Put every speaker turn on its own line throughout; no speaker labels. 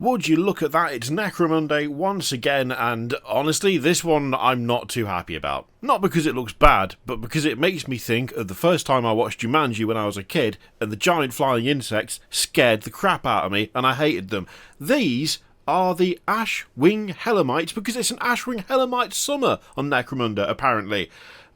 Would you look at that, it's Necromunda once again, and honestly, this one I'm not too happy about. Not because it looks bad, but because it makes me think of the first time I watched Jumanji when I was a kid, and the giant flying insects scared the crap out of me, and I hated them. These are the Ashwing Helamites, because it's an Ashwing Hellamite summer on Necromunda, apparently.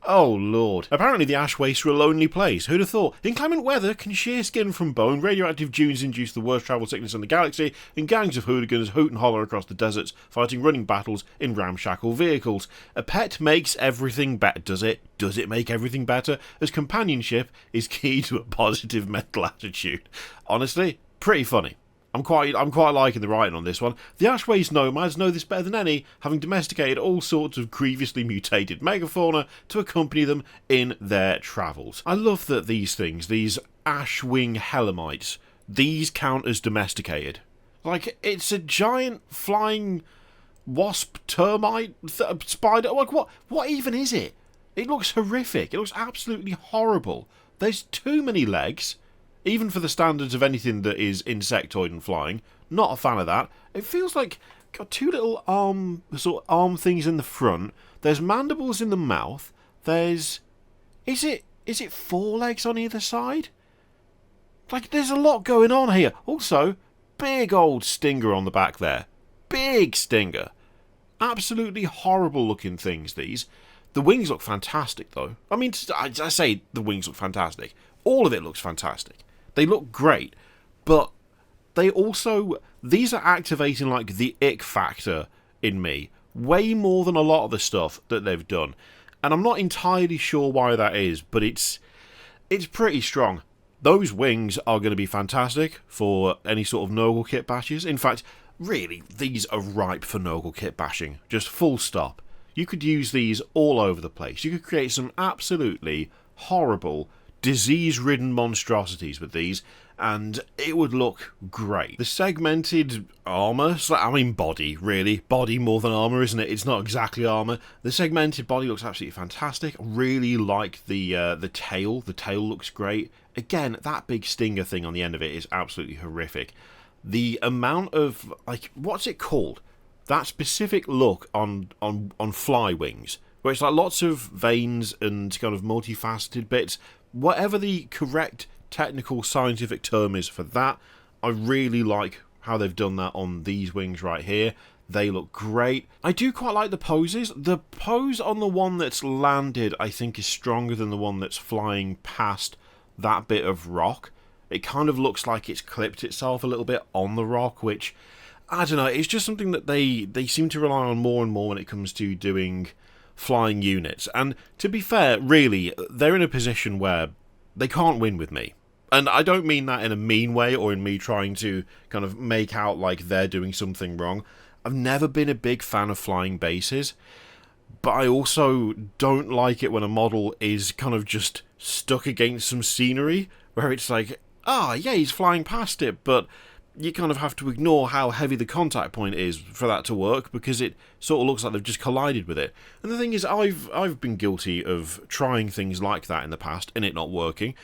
Oh lord. Apparently the ash wastes are a lonely place. Who'd have thought? Inclement weather can shear skin from bone, radioactive dunes induce the worst travel sickness in the galaxy, and gangs of hooligans hoot and holler across the deserts, fighting running battles in ramshackle vehicles. A pet makes everything better, does it? Does it make everything better? As companionship is key to a positive mental attitude. Honestly, pretty funny. I'm quite liking the writing on this one. The Ashways nomads know this better than any, having domesticated all sorts of grievously mutated megafauna to accompany them in their travels. I love that these things, these Ashwing Helamites, these count as domesticated. Like, it's a giant flying wasp, termite, spider. Like, what even is it? It looks horrific. It looks absolutely horrible. There's too many legs. Even for the standards of anything that is insectoid and flying, not a fan of that. It feels like got two little arm things in the front. There's mandibles in the mouth. There's is it four legs on either side? Like, there's a lot going on here. Also, big old stinger on the back there. Big stinger. Absolutely horrible looking things, these. The wings look fantastic though. I mean, I say the wings look fantastic. All of it looks fantastic. They look great, but these are activating like the ick factor in me way more than a lot of the stuff that they've done. And I'm not entirely sure why that is, but it's pretty strong. Those wings are going to be fantastic for any sort of Nurgle kit bashes. In fact, really, these are ripe for Nurgle kit bashing. Just full stop. You could use these all over the place. You could create some absolutely horrible, disease-ridden monstrosities with these, and it would look great. The segmented armour, I mean body, really. Body more than armour, isn't it? It's not exactly armour. The segmented body looks absolutely fantastic. Really like the tail. The tail looks great. Again, that big stinger thing on the end of it is absolutely horrific. The amount of, like, what's it called? That specific look on fly wings, where it's like lots of veins and kind of multifaceted bits. Whatever the correct technical scientific term is for that, I really like how they've done that on these wings right here. They look great. I do quite like the poses. The pose on the one that's landed, I think, is stronger than the one that's flying past that bit of rock. It kind of looks like it's clipped itself a little bit on the rock, which, I don't know, it's just something that they seem to rely on more and more when it comes to doing flying units. And to be fair, really, they're in a position where they can't win with me. And I don't mean that in a mean way or in me trying to kind of make out like they're doing something wrong. I've never been a big fan of flying bases, but I also don't like it when a model is kind of just stuck against some scenery where it's like, yeah, he's flying past it, but you kind of have to ignore how heavy the contact point is for that to work, because it sort of looks like they've just collided with it. And the thing is, I've been guilty of trying things like that in the past and it not working,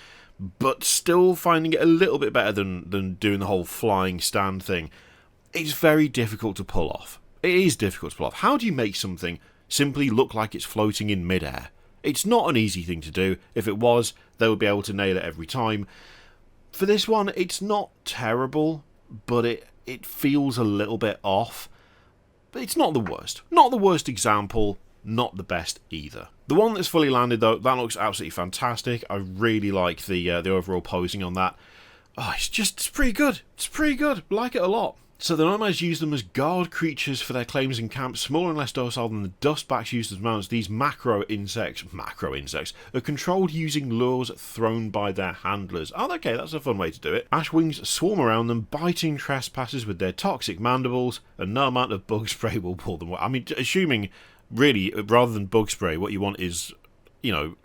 but still finding it a little bit better than doing the whole flying stand thing. It's very difficult to pull off. It is difficult to pull off. How do you make something simply look like it's floating in midair? It's not an easy thing to do. If it was, they would be able to nail it every time. For this one, it's not terrible, but it feels a little bit off. But it's not the worst. Not the worst example, not the best either. The one that's fully landed, though, that looks absolutely fantastic. I really like the overall posing on that. Oh, it's pretty good. It's pretty good. Like it a lot. So the nomads use them as guard creatures for their claims in camp, smaller and less docile than the dustbacks used as mounts. These macro insects, are controlled using lures thrown by their handlers. Oh, okay, that's a fun way to do it. Ashwings swarm around them, biting trespassers with their toxic mandibles, and no amount of bug spray will pull them away. I mean, assuming, really, rather than bug spray, what you want is,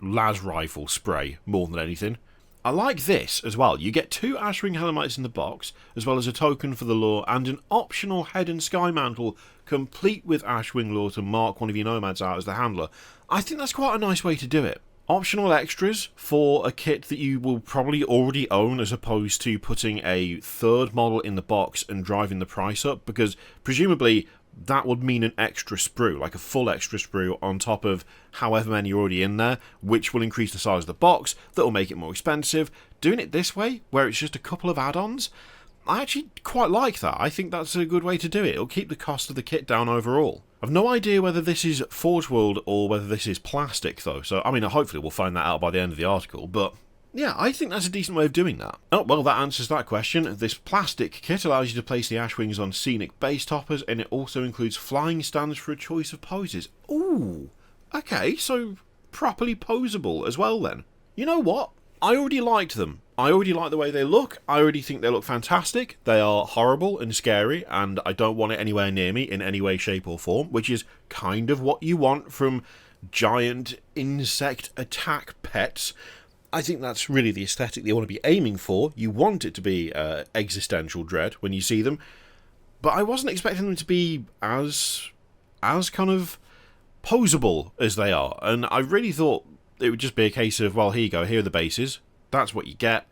las rifle spray more than anything. I like this as well. You get 2 Ashwing Helamites in the box, as well as a token for the lore, and an optional head and sky mantle, complete with Ashwing lore to mark one of your nomads out as the handler. I think that's quite a nice way to do it. optional extras for a kit that you will probably already own, as opposed to putting a third model in the box and driving the price up, because presumably that would mean an extra sprue, like a full extra sprue on top of however many are already in there, which will increase the size of the box, that will make it more expensive. Doing it this way, where it's just a couple of add-ons, I actually quite like that. I think that's a good way to do it. It'll keep the cost of the kit down overall. I've no idea whether this is Forge World or whether this is plastic, though, so I mean, hopefully we'll find that out by the end of the article, but yeah, I think that's a decent way of doing that. Oh, well, that answers that question. This plastic kit allows you to place the Ashwings on scenic base toppers, and it also includes flying stands for a choice of poses. Ooh, okay, so properly posable as well then. You know what? I already liked them. I already like the way they look. I already think they look fantastic. They are horrible and scary, and I don't want it anywhere near me in any way, shape or form, which is kind of what you want from giant insect attack pets. I think that's really the aesthetic they want to be aiming for. You want it to be existential dread when you see them, but I wasn't expecting them to be as kind of posable as they are, and I really thought it would just be a case of, well, here you go, here are the bases, that's what you get,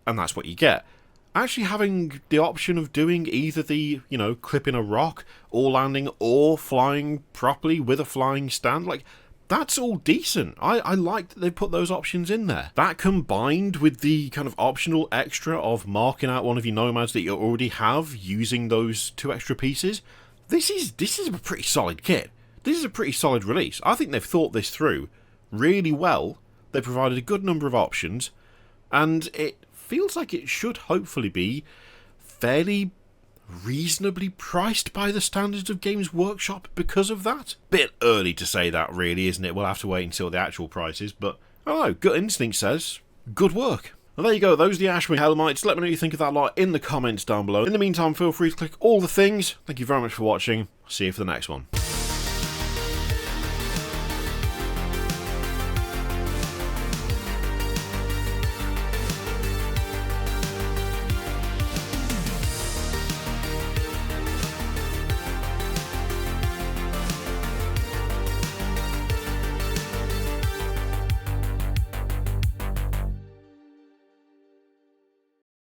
and that's what you get. Actually having the option of doing either the, clipping a rock, or landing, or flying properly with a flying stand, like, that's all decent. I like that they've put those options in there. That combined with the kind of optional extra of marking out one of your nomads that you already have using those 2 extra pieces, this is a pretty solid kit. This is a pretty solid release. I think they've thought this through really well. They provided a good number of options, and it feels like it should hopefully be fairly reasonably priced by the standards of Games Workshop because of that. Bit early to say that, really, isn't it? We'll have to wait until the actual price is, but I don't know, gut instinct says good work. Well, there you go, those are the Ashwing Helomites. Let me know what you think of that lot in the comments down below. In the meantime, feel free to click all the things. Thank you very much for watching. See you for the next one.